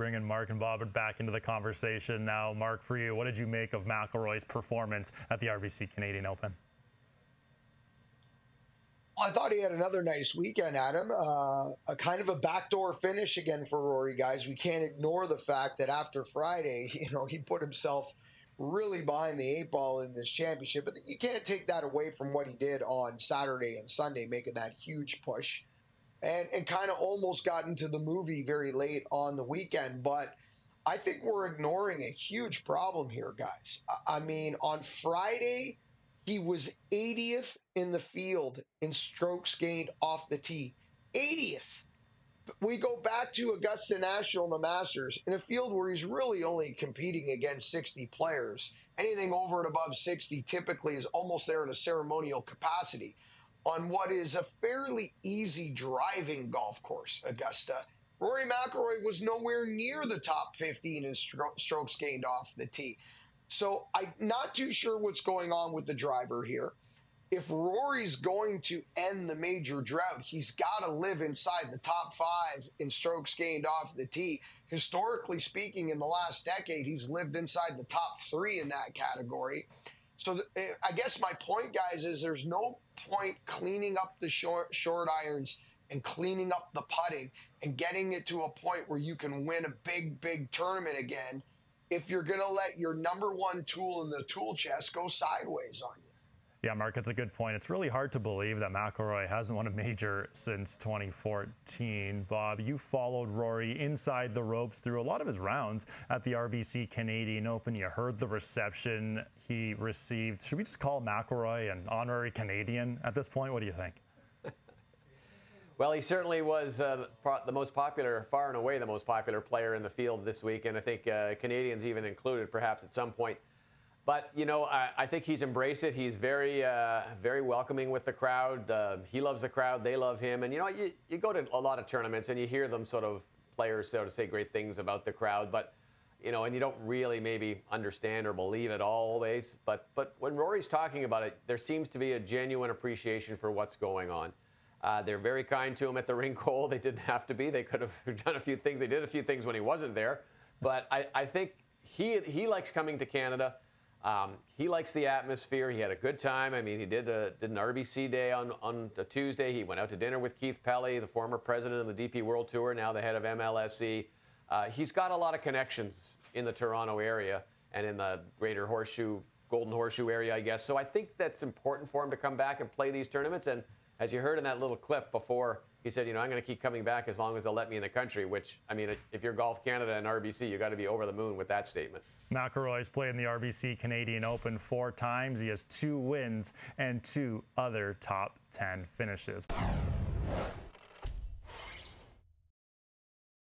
bringing Mark and Bob back into the conversation now. Mark, for you, what did you make of McIlroy's performance at the RBC Canadian Open? I thought he had another nice weekend, Adam. A kind of a backdoor finish again for Rory, guys. We can't ignore the fact that after Friday, he put himself really behind the eight ball in this championship. But you can't take that away from what he did on Saturday and Sunday, making that huge push. And kind of almost got into the movie very late on the weekend. But I think we're ignoring a huge problem here, guys. I mean, on Friday, he was 80th in the field in strokes gained off the tee. 80th. We go back to Augusta National and the Masters in a field where he's really only competing against 60 players. Anything over and above 60 typically is almost there in a ceremonial capacity. On what is a fairly easy driving golf course, Augusta, Rory McIlroy was nowhere near the top 15 in strokes gained off the tee. So I'm not too sure what's going on with the driver here. If Rory's going to end the major drought, he's got to live inside the top 5 in strokes gained off the tee. Historically speaking, in the last decade, he's lived inside the top 3 in that category. So I guess my point, guys, is there's no point cleaning up the short irons and cleaning up the putting and getting it to a point where you can win a big tournament again if you're going to let your number one tool in the tool chest go sideways on you. Yeah, Mark, it's a good point. It's really hard to believe that McIlroy hasn't won a major since 2014. Bob, you followed Rory inside the ropes through a lot of his rounds at the RBC Canadian Open. You heard the reception he received. Should we just call McIlroy an honorary Canadian at this point? What do you think? Well, he certainly was the most popular, far and away the most popular player in the field this week, and I think Canadians even included perhaps at some point. But, I think he's embraced it. He's very welcoming with the crowd. He loves the crowd. They love him. And, you go to a lot of tournaments and you hear them players say great things about the crowd. But, and you don't really maybe understand or believe it always. But when Rory's talking about it, there seems to be a genuine appreciation for what's going on. They're very kind to him at the rink hole. They didn't have to be. They could have done a few things. They did a few things when he wasn't there. But I think he likes coming to Canada. He likes the atmosphere. He had a good time. I mean, he did an RBC day on a Tuesday. He went out to dinner with Keith Pelley, the former president of the DP World Tour, now the head of MLSE. He's got a lot of connections in the Toronto area and in the greater Golden Horseshoe area, I guess. So I think that's important for him to come back and play these tournaments. And as you heard in that little clip before, he said, I'm going to keep coming back as long as they'll let me in the country, which, I mean, if you're Golf Canada and RBC, you got to be over the moon with that statement. McIlroy's played in the RBC Canadian Open 4 times. He has 2 wins and 2 other top 10 finishes.